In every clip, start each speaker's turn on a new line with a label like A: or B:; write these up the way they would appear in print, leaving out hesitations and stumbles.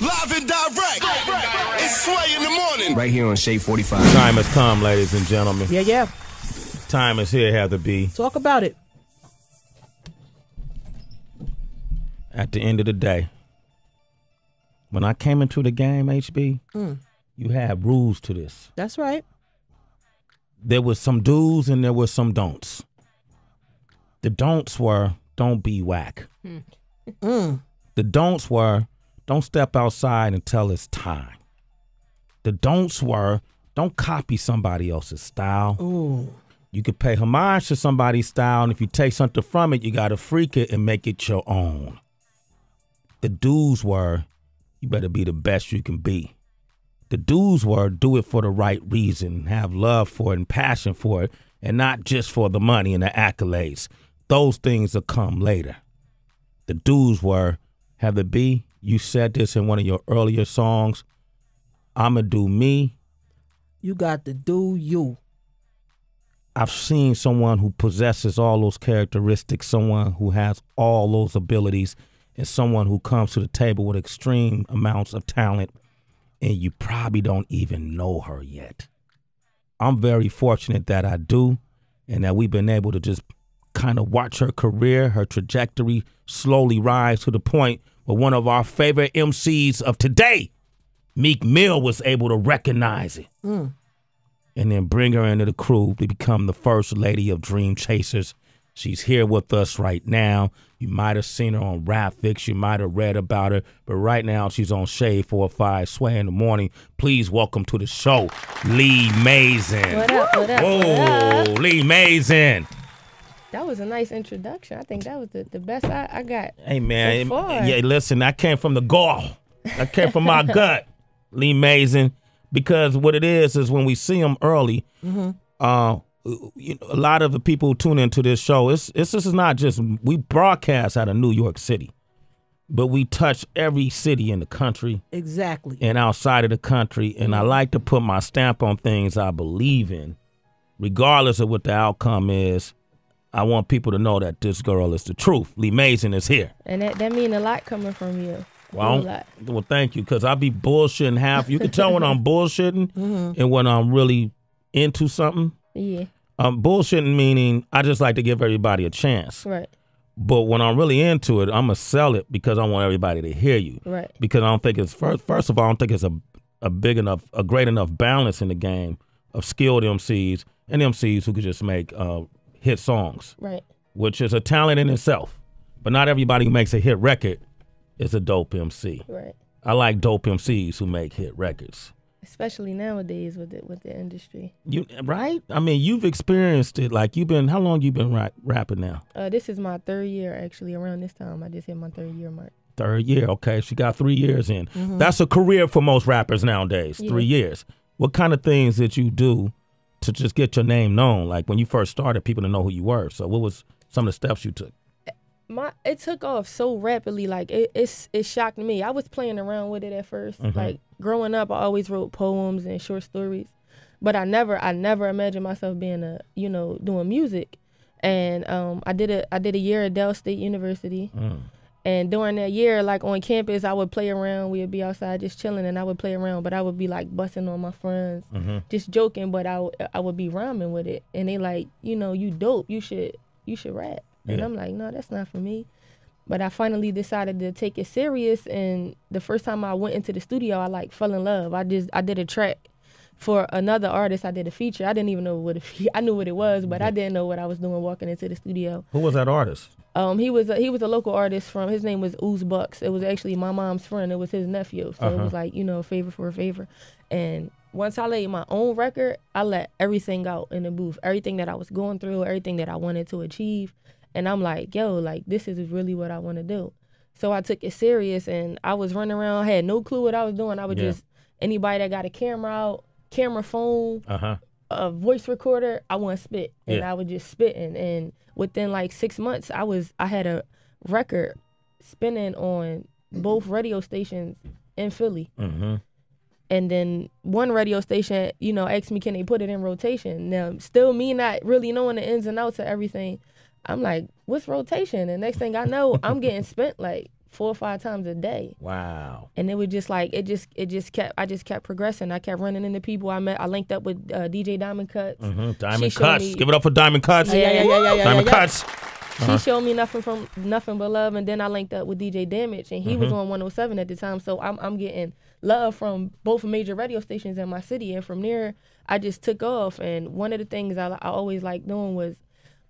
A: Live and direct. It's Sway in the morning.
B: Right here on Shade 45.
C: Time has come, ladies and gentlemen.
D: Yeah.
C: Time is here, Heather B.
D: Talk about it.
C: At the end of the day, when I came into the game, HB, you had rules to this.
D: That's right.
C: There was some do's and there were some don'ts. The don'ts were, don't be whack. The don'ts were, don't step outside until it's time. The don'ts were, don't copy somebody else's style.
D: Ooh.
C: You could pay homage to somebody's style, and if you take something from it, you got to freak it and make it your own. The do's were, you better be the best you can be. The do's were, do it for the right reason, have love for it and passion for it, and not just for the money and the accolades. Those things will come later. The do's were, Heather B, you said this in one of your earlier songs, I'ma do me.
D: You got to do you.
C: I've seen someone who possesses all those characteristics, someone who has all those abilities, and someone who comes to the table with extreme amounts of talent, and you probably don't even know her yet. I'm very fortunate that I do, and that we've been able to just kind of watch her career, her trajectory slowly rise to the point where one of our favorite MCs of today, Meek Mill, was able to recognize it. And then bring her into the crew to become the first lady of Dream Chasers. She's here with us right now. You might have seen her on Rap Fix. You might have read about her. But right now, she's on Shade 45, Sway in the Morning. Please welcome to the show, Lee Mazin.
E: What up, what up,
C: Whoa,
E: what up?
C: Lee Mazin.
E: That was a nice introduction. I think that was the best I got.
C: Hey, man.
E: so far.
C: Yeah, listen, I came from the gall. I came from my gut, Lee Mazin. Because what it is when we see them early, you know, a lot of the people who tune into this show, this is not just, we broadcast out of New York City, but we touch every city in the country.
D: Exactly.
C: And outside of the country. And I like to put my stamp on things I believe in. Regardless of what the outcome is, I want people to know that this girl is the truth. Lee Mazin is here.
E: And that mean a lot coming from you.
C: Well, thank you, because I be bullshitting half. You can tell when I'm bullshitting and when I'm really into something.
E: Yeah.
C: Bullshitting meaning I just like to give everybody a chance.
E: Right.
C: But when I'm really into it, I'm going to sell it because I want everybody to hear you.
E: Right.
C: Because I don't think it's, first of all, I don't think it's a big enough, a great enough balance in the game of skilled MCs and MCs who could just make hit songs.
E: Right.
C: Which is a talent in itself. But not everybody who makes a hit record is a dope MC.
E: Right.
C: I like dope MCs who make hit records.
E: Especially nowadays with the industry.
C: You right? I mean, you've experienced it. Like how long you been rapping now?
E: This is my third year actually. Around this time, I just hit my 3rd year mark.
C: 3rd year, okay. She got 3 years in. That's a career for most rappers nowadays. 3 years. What kind of things did you do to just get your name known? Like when you first started, people didn't know who you were. So what was some of the steps you took?
E: It took off so rapidly, like it shocked me. I was playing around with it at first. Like growing up, I always wrote poems and short stories, but I never imagined myself being doing music. And I did a year at Del State University, and during that year, like on campus, I would play around. We'd be outside just chilling, and I would play around, but I would be like busting on my friends, just joking. But I would be rhyming with it, and they like, you dope, you should rap. And I'm like, no, that's not for me. But I finally decided to take it serious. And the first time I went into the studio, I fell in love. I did a track for another artist. I did a feature. I didn't even know I knew what it was, but I didn't know what I was doing walking into the studio.
C: Who was that artist?
E: He was a local artist his name was Ooze Bucks. It was actually my mom's friend. It was his nephew. So it was like, a favor for a favor. And once I laid my own record, I let everything out in the booth. Everything that I was going through, everything that I wanted to achieve. And I'm like, yo, like, this is really what I want to do. So I took it serious, and I was running around. I had no clue what I was doing. I would just, anybody that got a camera out, camera phone, a voice recorder, I want to spit. And I would just spit. And within like 6 months, I had a record spinning on both radio stations in Philly. And then one radio station, asked me, can they put it in rotation? Now, still me not really knowing the ins and outs of everything, I'm like, what's rotation? And next thing I know, I'm getting spent like 4 or 5 times a day.
C: Wow.
E: And it was just like I just kept progressing. I kept running into people. I linked up with DJ Diamond Cuts.
C: Diamond Cuts. Give it up for Diamond Cuts.
E: Yeah.
C: Diamond Cuts.
E: She showed me nothing but love, and then I linked up with DJ Damage, and he was on 107 at the time. So I'm getting love from both major radio stations in my city, and from there I just took off. And one of the things I always liked doing was,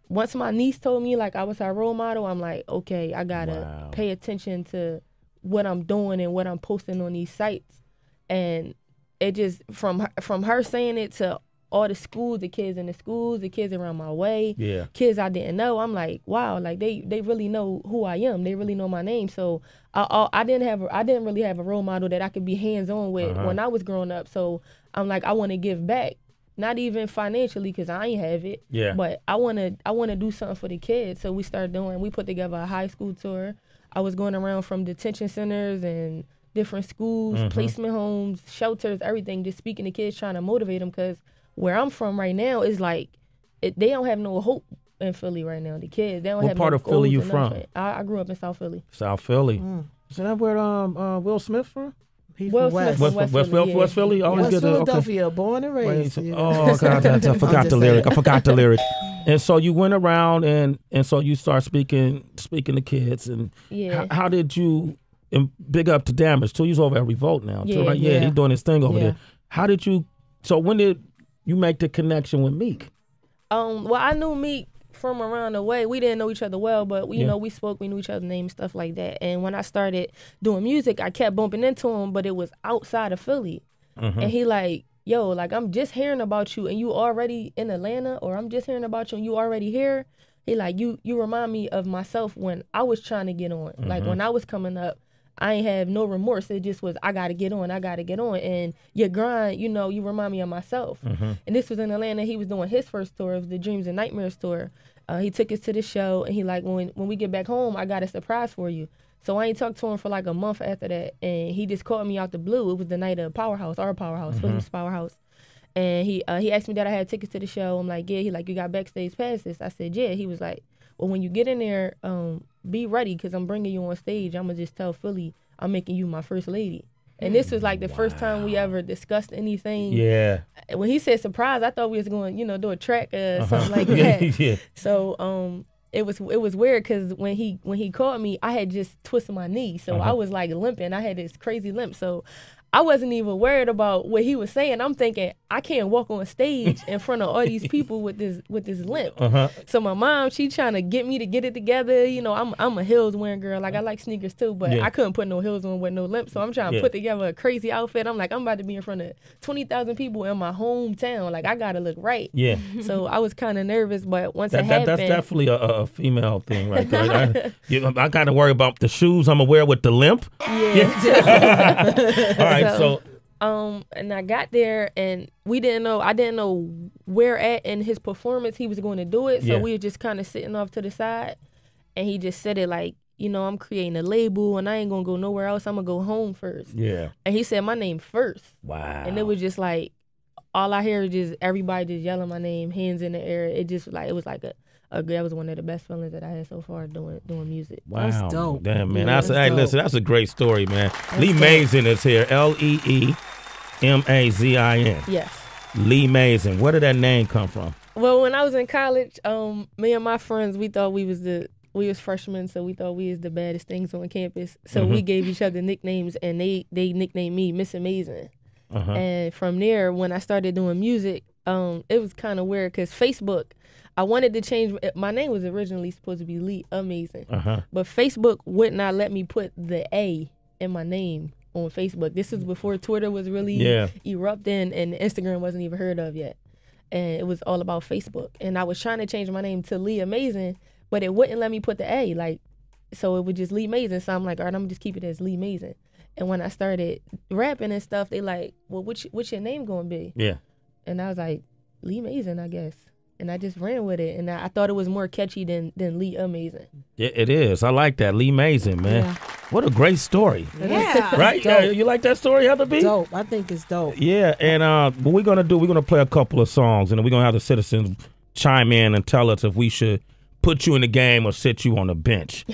E: once my niece told me like I was her role model, I'm like, okay, I gotta pay attention to what I'm doing and what I'm posting on these sites. And it just from her saying it to all the schools, the kids in the schools, the kids around my way, kids I didn't know. I'm like, wow, like they really know who I am. They really know my name. So I didn't really have a role model that I could be hands on with when I was growing up. So I'm like, I want to give back. Not even financially, because I ain't have it. Yeah. But I wanna do something for the kids. So we put together a high school tour. I was going around from detention centers and different schools, placement homes, shelters, everything, just speaking to kids, trying to motivate them. Because where I'm from right now is like, they don't have no hope in Philly right now. The kids, they don't have no
C: part of Philly you from?
E: I grew up in South Philly.
C: South Philly. Is that where Will Smith from?
E: West
C: Philly. Always
D: West
C: get
D: Philadelphia, born and raised.
C: Oh God, I forgot the lyric. And so you went around and so you start speaking to kids. And how did you? And big up to Damage too. He's over at Revolt now too, right? Yeah, he's doing his thing over there. How did you? So when did you make the connection with Meek?
E: Well, I knew Meek from around the way. We didn't know each other well, but we spoke, we knew each other's names, stuff like that. And when I started doing music, I kept bumping into him, but it was outside of Philly. And he like, yo, like, I'm just hearing about you and you already in Atlanta, or I'm just hearing about you and you already here. He like, you remind me of myself when I was trying to get on. Like when I was coming up, I ain't have no remorse. It just was, I gotta get on. And your grind, you remind me of myself. And this was in Atlanta. He was doing his first tour. It was the Dreams and Nightmares tour. He took us to the show, and he like, when we get back home, I got a surprise for you. So I ain't talked to him for like a month after that, and he just called me out the blue. It was the night of Powerhouse, our Powerhouse, Philly's Powerhouse. And he asked me that I had tickets to the show. I'm like, yeah. He like, you got backstage passes? I said, yeah. He was like, well, when you get in there, be ready, because I'm bringing you on stage. I'm going to just tell Philly I'm making you my first lady. And this was like the first time we ever discussed anything. Yeah. When he said surprise, I thought we was going, do a track or something like that. So it was weird, because when he called me, I had just twisted my knee. So I was like limping. I had this crazy limp. So I wasn't even worried about what he was saying. I'm thinking, I can't walk on stage in front of all these people with this limp. So my mom, she trying to get me to get it together. I'm a heels wearing girl. Like, I like sneakers too, but I couldn't put no heels on with no limp. So I'm trying to put together a crazy outfit. I'm like, I'm about to be in front of 20,000 people in my hometown. Like, I gotta look right. Yeah. So I was kind of nervous, but once it happened,
C: that's definitely a female thing right there. I gotta worry about the shoes I'm gonna wear with the limp. Yeah. All right. So
E: and I got there, and I didn't know where at in his performance he was going to do it. So we were just kind of sitting off to the side, and he just said it like, I'm creating a label and I ain't going to go nowhere else. I'm going to go home first. Yeah. And he said my name first. Wow. And it was just like, all I hear is just everybody just yelling my name, hands in the air. It was like that was one of the best feelings that I had so far doing music.
C: Wow.
D: That's dope.
C: Damn, man. Listen, that's a great story, man. Lee Mazin is here. Leemazin.
E: Yes.
C: Lee Mazin. Where did that name come from?
E: Well, when I was in college, me and my friends, we thought we was freshmen, so we thought we was the baddest things on campus. So we gave each other nicknames, and they nicknamed me Miss Amazing. And from there, when I started doing music, it was kind of weird, because Facebook, I wanted to change. My name was originally supposed to be Lee Amazing, but Facebook would not let me put the A in my name on Facebook. This was before Twitter was really erupting, and Instagram wasn't even heard of yet. And it was all about Facebook. And I was trying to change my name to Lee Amazing, but it wouldn't let me put the A. Like, so it was just Lee Mazin. So I'm like, all right, I'm gonna just keep it as Lee Mazin. And when I started rapping and stuff, they like, well, what's your name gonna be? Yeah. And I was like, Lee Mazin, I guess. And I just ran with it, and I thought it was more catchy than Lee Amazing. Yeah,
C: it is. I like that, Lee Mazin, man. Yeah. What a great story.
D: Yeah,
C: right? You like that story, Heather B?
D: Dope. I think it's dope.
C: Yeah, and what we're gonna play a couple of songs, and then we're gonna have the citizens chime in and tell us if we should put you in the game or sit you on the bench.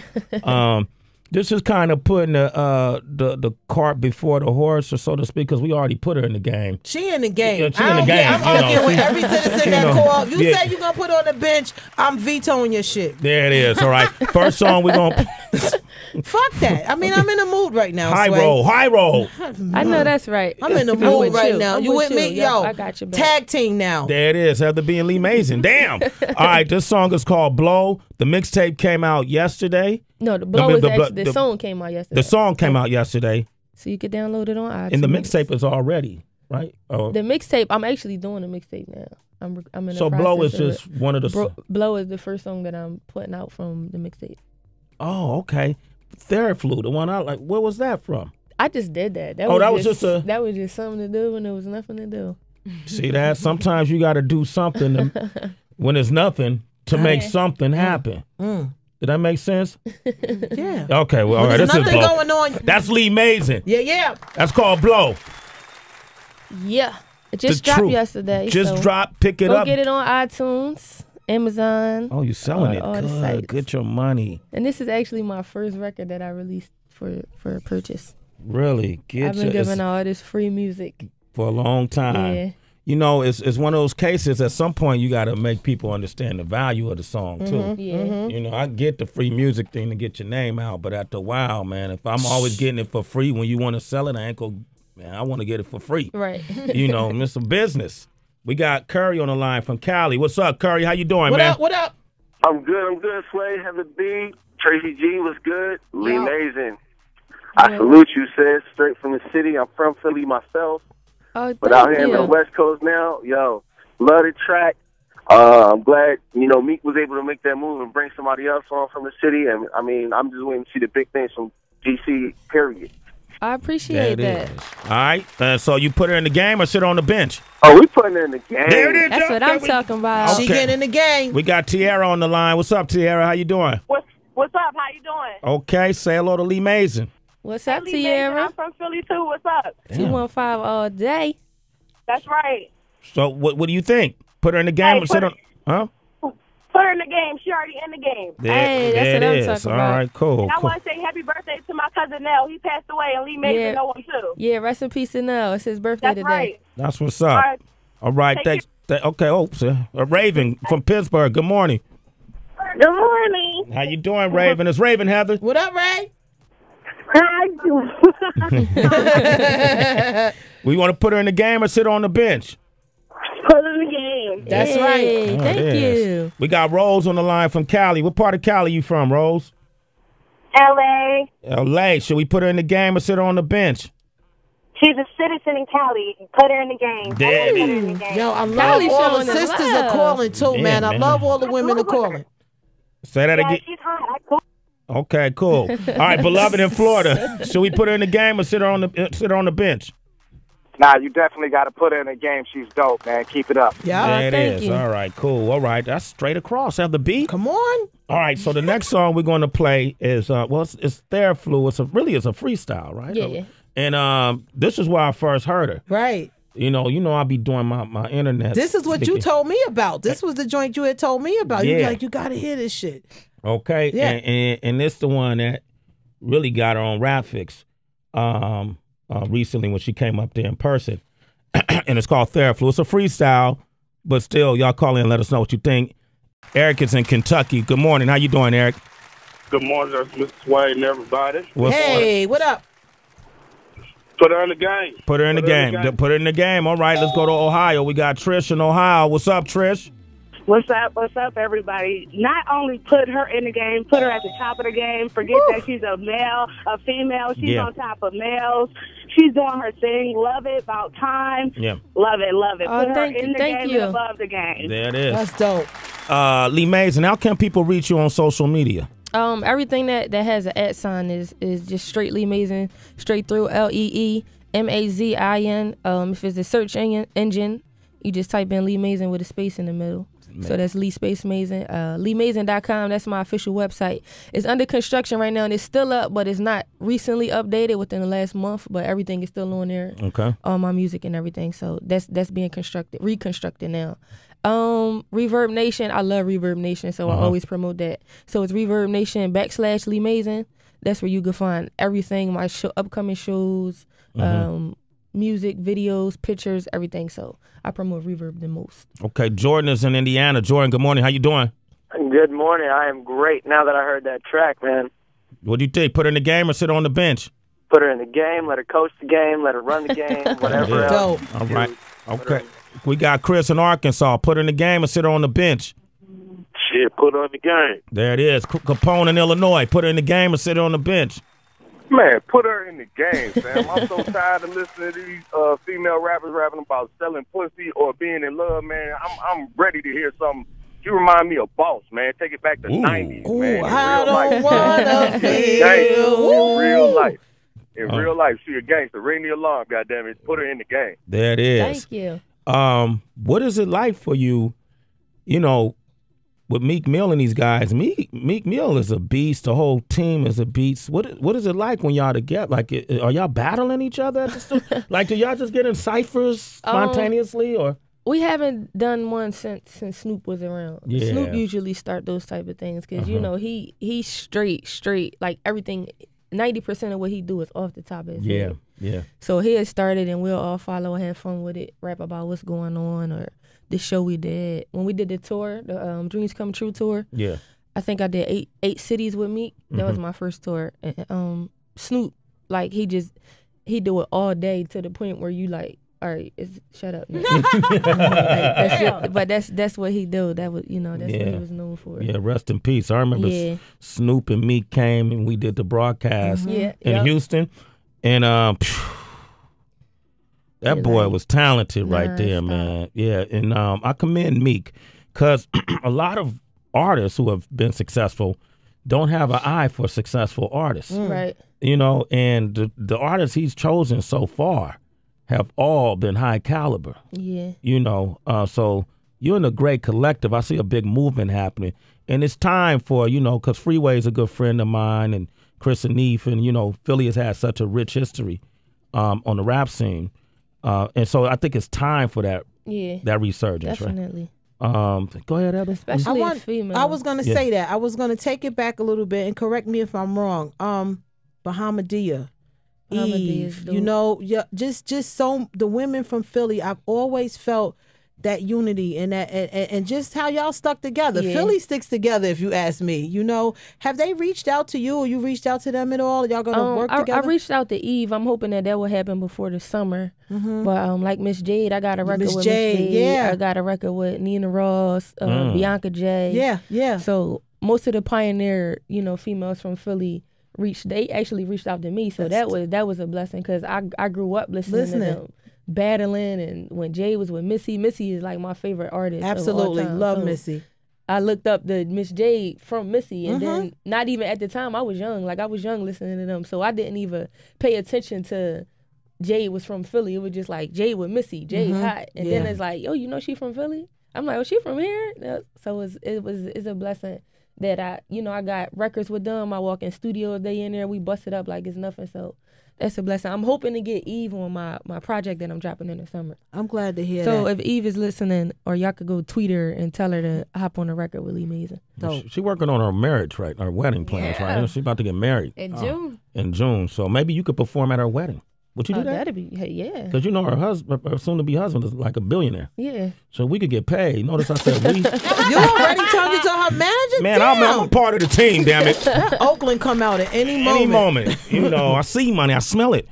C: This is kind of putting the cart before the horse, or so to speak, because we already put her in the game.
D: She in the game.
C: Yeah, she in the game.
D: I'm arguing with every citizen that called. You
C: Yeah.
D: say you gonna put her on the bench, I'm vetoing your shit.
C: There it is. All right. First song we're going to...
D: Fuck that. I mean, I'm in the mood right now,
C: High
D: Sway.
C: roll. High roll.
E: I know that's right.
D: I'm in the
E: I'm
D: mood
E: with
D: right
E: you.
D: now.
E: I'm
D: You with me?
E: Yep,
D: Yo,
E: I got you back.
D: tag team now.
C: There it is. Have to be in Lee Mazin. Damn. All right. This song is called Blow. The mixtape came out yesterday.
E: No, the blow is actually the song came out yesterday.
C: The song came out yesterday.
E: So you could download it on iTunes.
C: And the mixtape is already, right? Oh.
E: The mixtape, I'm actually doing a mixtape now. I'm in the
C: So Blow is
E: process
C: just one of the...
E: Blow is the first song that I'm putting out from the mixtape.
C: Oh, okay. Theraflu, the one I like. Where was that from?
E: I just did that. That was just something to do when there was nothing to do.
C: See that? Sometimes you got to do something when there's nothing to make something happen. Did that make sense?
D: Yeah.
C: Okay, well, all right.
D: There's
C: This is
D: nothing
C: Blow.
D: going on.
C: That's Lee Mazin.
D: Yeah.
C: That's called Blow.
E: Yeah. It just
C: The
E: dropped
C: truth.
E: yesterday.
C: Just
E: so
C: drop, pick it
E: go
C: up.
E: get it on iTunes, Amazon.
C: Oh, you're selling
E: all
C: it.
E: the
C: Good.
E: sites.
C: Get your money.
E: And this is actually my first record that I released for purchase.
C: Really.
E: I've been giving all this free music.
C: For a long time.
E: Yeah.
C: You know, it's one of those cases, at some point you got to make people understand the value of the song, too.
E: Yeah.
C: You know, I get the free music thing to get your name out, but after a while, man, if I'm always getting it for free when you want to sell it, I ain't going to, man, I want to get it for free.
E: Right.
C: You know, it's a business. We got Curry on the line from Cali. What's up, Curry? How you doing, man?
D: What up?
B: I'm good, Sway. Have a B. Tracy G was good. Lee Mazin. I salute you, sis. Straight from the city. I'm from Philly myself.
E: Oh,
B: But out here in the West Coast now, yo, love the track. I'm glad, Meek was able to make that move and bring somebody else on from the city. And, I mean, I'm just waiting to see the big things from DC, period.
E: I appreciate that.
C: All right. So you put her in the game or sit on the bench?
B: Oh, we putting her in the game.
C: There it is.
E: That's what I'm talking about.
D: She getting in the game.
C: We got Tiara on the line. What's up, Tiara? How you doing?
F: What's up? How you doing?
C: Okay. Say hello to Lee Mazin.
E: What's up,
F: Lee Mazin,
E: Tiara?
F: I'm from Philly too. What's up?
E: 215 all day.
F: That's right.
C: So what do you think? Put her in the game or sit on... Huh?
F: Put her in the game. She already in the game.
E: Hey, that's what I'm talking about.
C: All right, cool.
F: And I want to say happy birthday to my cousin Nell. He passed away, and Lee Mazin know him too.
E: Yeah, rest in peace to Nell. It's his birthday
F: That's
E: today.
F: right.
C: That's what's up. All right, thanks. Okay, Raven from Pittsburgh. Good morning.
F: Good morning.
C: How you doing, Raven? It's Raven, Heather.
D: What up, Ray?
C: We want to put her in the game or sit on the bench?
F: Put her in the game.
D: That's
E: Hey,
D: right.
E: Thank you.
C: We got Rose on the line from Cali. What part of Cali you from, Rose?
F: L.A.
C: L.A. Should we put her in the game or sit her on the bench?
F: She's a citizen in Cali. Put her in the game.
C: There it
F: Put her
C: is.
F: in the game.
D: Yo, I love
E: Cali
D: all the
E: showing the
D: sisters
E: love.
D: are calling too,
C: Yeah,
D: man. I
C: man.
D: love all the women are calling.
C: Say that
F: Yeah,
C: again.
F: she's hot. I cool.
C: Okay, cool. All right, beloved in Florida. Should we put her in the game or sit her on the bench?
G: Nah, you definitely got to put her in the game. She's dope, man. Keep it up.
D: Yeah.
C: There it
E: thank
C: is.
E: you.
C: All right, cool. All right, that's straight across. Have the beat.
D: Come on.
C: All right, so the next song we're going to play is it's Theraflu. It's a freestyle, right?
E: Yeah.
C: And this is where I first heard her.
D: Right.
C: You know, I be doing my internet.
D: This is what you told me about. This was the joint you had told me about. You
C: Yeah.
D: like, you got to hear this shit.
C: Okay,
D: Yeah.
C: and it's the one that really got her on Rap Fix recently when she came up there in person, and it's called Theraflu. It's a freestyle, but still, y'all call in and let us know what you think. Eric is in Kentucky. Good morning. How you doing, Eric?
B: Good morning, Mr. Sway and everybody.
D: Hey, what up?
B: Put her in the game.
C: Put her in the game. Put her in the game. All right, let's go to Ohio. We got Trish in Ohio. What's up, Trish?
F: What's up, everybody? Not only put her in the game, put her at the top of the game. Forget that she's a female. She's on top of males. She's doing her thing. Love it. About time.
C: Yeah.
F: Love it.
E: Oh,
F: Put her
E: thank
F: in
E: you,
F: the
E: thank
F: game
E: you.
F: and above the game.
C: There it is.
D: That's dope.
C: Lee Mazin, how can people reach you on social media?
E: Everything that has an @ sign is just straight Lee Mazin, straight through LeeMazin. If it's a search engine, you just type in Lee Mazin with a space in the middle. So that's Lee Space Mazin. LeeMazin.com, that's my official website. It's under construction right now, and it's still up, but it's not recently updated within the last month, but everything is still on there.
C: Okay.
E: All my music and everything. So that's being reconstructed now. Reverb Nation, I love Reverb Nation, so I always promote that. So it's Reverb Nation / Lee Mazin. That's where you can find everything, my upcoming shows, music, videos, pictures, everything. So I promote Reverb the most.
C: Okay, Jordan is in Indiana. Jordan, good morning. How you doing?
H: Good morning. I am great now that I heard that track, man.
C: What do you think? Put her in the game or sit on the bench?
H: Put her in the game, let her coach the game, let her run the game, whatever else.
D: Dope.
C: All right. Okay. We got Chris in Arkansas. Put her in the game or sit her on the bench?
B: Shit, put her in the game.
C: There it is. Capone in Illinois. Put her in the game or sit her on the bench?
B: Man, put her in the game, fam. I'm so tired of listening to these female rappers rapping about selling pussy or being in love, man. I'm ready to hear something. You remind me of Boss, man. Take it back to 90s, man.
D: I don't wanna feel.
B: In real life. In real life, she a gangster. Ring the alarm, goddammit. Put her in the game.
C: There it is.
E: Thank you.
C: What is it like for you, with Meek Mill and these guys? Meek Mill is a beast. The whole team is a beast. What is it like when y'all together? Like, are y'all battling each other? Like, do y'all just get in ciphers spontaneously, or?
E: We haven't done one since Snoop was around.
C: Yeah.
E: Snoop usually start those type of things because he's straight. Like everything, 90% of what he do is off the top of his head.
C: Yeah.
E: So he had started, and we'll all follow, have fun with it, rap about what's going on, or the show we did when we did the tour, the Dreams Come True tour.
C: Yeah.
E: I think I did eight cities with Meek. That was my first tour. And Snoop, like he do it all day to the point where you like, all right, shut up. But that's what he do. That was that's what he was known for.
C: Yeah, rest in peace. I remember Snoop and Meek came and we did the broadcast in Houston, and that boy was talented right there, man. Yeah, and I commend Meek because a lot of artists who have been successful don't have an eye for successful artists,
E: right?
C: And the artists he's chosen so far have all been high caliber.
E: Yeah.
C: So you're in a great collective. I see a big movement happening. And it's time for, because Freeway's a good friend of mine, and Chris and Neef, and, Philly has had such a rich history on the rap scene. And so I think it's time for that resurgence,
E: definitely.
C: Right? Go ahead, Evan.
E: Especially as female.
D: I was going to say that. I was going to take it back a little bit and correct me if I'm wrong. Bahamadia. Eve, just so the women from Philly, I've always felt that unity and that and just how y'all stuck together.
E: Yeah.
D: Philly sticks together, if you ask me. Have they reached out to you, or you reached out to them at all? Y'all gonna work together?
E: I reached out to Eve. I'm hoping that will happen before the summer. But like Miss Jade, I got a record with Miss Jade.
D: Yeah,
E: I got a record with Nina Ross, Bianca J.
D: Yeah.
E: So most of the pioneer, females from Philly they actually reached out to me, so that was a blessing because I grew up listening to them battling, and when Jay was with Missy is like my favorite artist.
D: Absolutely,
E: of all time.
D: love
E: so
D: Missy.
E: I looked up the Miss Jade from Missy, and then not even at the time I was young. Like I was young listening to them, so I didn't even pay attention to Jade was from Philly. It was just like Jade with Missy, Jade hot, and then it's like, yo, she from Philly? I'm like, oh, she from here? So it's a blessing that I got records with them. I walk in studios, they in there, we bust it up like it's nothing. So that's a blessing. I'm hoping to get Eve on my project that I'm dropping in the summer.
D: I'm glad to hear that.
E: So if Eve is listening, or y'all could go tweet her and tell her to hop on the record with Lee Mazin.
C: She working on her marriage, right? Her wedding plans, right? She's about to get married
I: in June.
C: In June. So maybe you could perform at her wedding. Would you do that?
E: That'd be, yeah.
C: Because her husband, her soon-to-be husband, is like a billionaire.
E: Yeah.
C: So we could get paid. Notice I said we.
D: You already turned into her manager?
C: Man, I'm a part of the team, damn it.
D: Oakland come out at any moment.
C: Any moment. I see money. I smell it.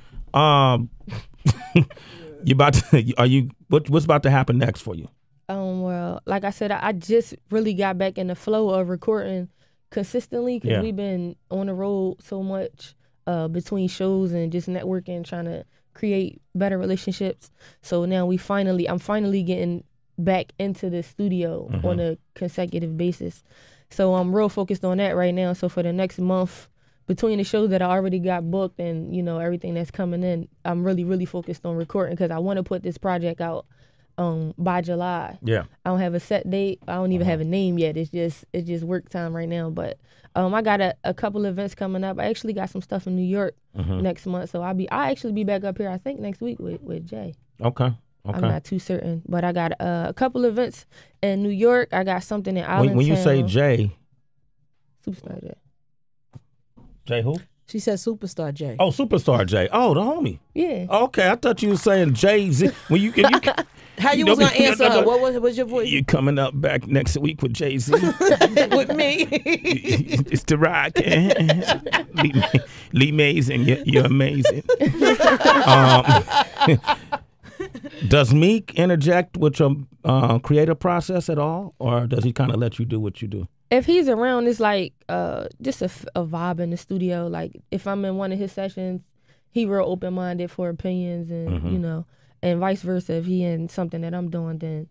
C: What's about to happen next for you?
E: Well, like I said, I just really got back in the flow of recording consistently because we've been on the road so much. Between shows and just networking, trying to create better relationships. So now I'm finally getting back into the studio on a consecutive basis. So I'm real focused on that right now. So for the next month, between the shows that I already got booked and everything that's coming in, I'm really, really focused on recording because I want to put this project out by July.
C: Yeah.
E: I don't have a set date. I don't even have a name yet. It's just work time right now. But I got a couple events coming up. I actually got some stuff in New York next month. So I'll actually be back up here, I think, next week with Jay.
C: Okay.
E: I'm not too certain. But I got a couple events in New York. I got something in Allentown.
C: When you say Jay.
E: Superstar Jay.
C: Jay who?
D: She said Superstar J.
C: Oh, Superstar J. Oh, the homie.
E: Yeah.
C: Okay, I thought you were saying Jay-Z. When you
D: how you was gonna answer her? What was your voice?
C: You coming up back next week with Jay-Z?
D: With me?
C: It's the rock. Lee Mazin, you're amazing. Does Meek interject with your creative process at all, or does he kind of let you do what you do?
E: If he's around, it's like just a vibe in the studio. Like if I'm in one of his sessions, he real open-minded for opinions, and you know, and vice versa. If he in something that I'm doing, then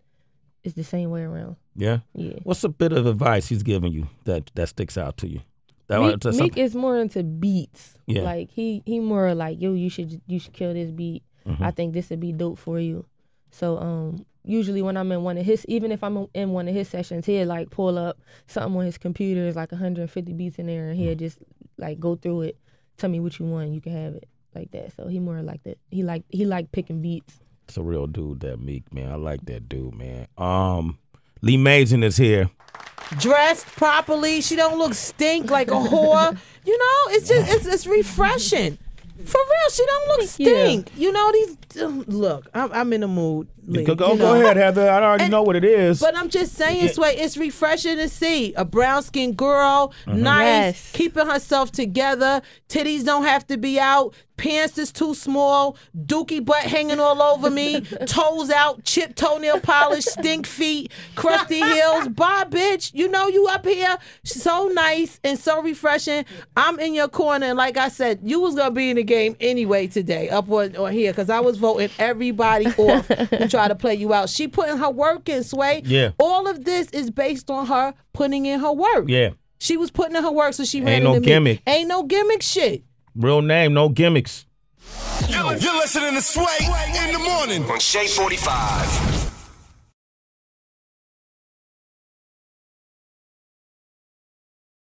E: it's the same way around. Yeah. Yeah.
C: What's a bit of advice he's giving you that sticks out to you?
E: Meek is more into beats. Yeah. Like he more like, yo, you should kill this beat. I think this would be dope for you. So usually when I'm in one of his, even if I'm in one of his sessions, he'll like pull up something on his computer. There's like 150 beats in there, and he'll just like go through it, tell me what you want, you can have it like that. So he more like that. He like picking beats.
C: It's a real dude, that Meek, man. I like that dude, man. Lee Mazin is here.
D: Dressed properly. She don't look stink like a whore. You know, it's just it's refreshing. For real, she don't look stink. You know, look, I'm in the mood. Lee,
C: go ahead, Heather. I already know what it is.
D: But I'm just saying, Sway, it's refreshing to see a brown-skinned girl, nice, keeping herself together. Titties don't have to be out. Pants is too small. Dookie butt hanging all over me. Toes out. Chipped toenail polish. Stink feet. Crusty heels. Bye, bitch. You know you up here. So nice and so refreshing. I'm in your corner. And like I said, you was going to be in the game anyway today, up on here, because I was voting everybody off and try to play you out. She putting her work in, Sway.
C: Yeah.
D: All of this is based on her putting in her work.
C: Yeah.
D: She was putting in her work, so she ran
C: into me. Ain't no gimmick.
D: Ain't no gimmick shit.
C: Real name, no gimmicks.
A: You're listening to Sway in the morning
I: on Shade 45.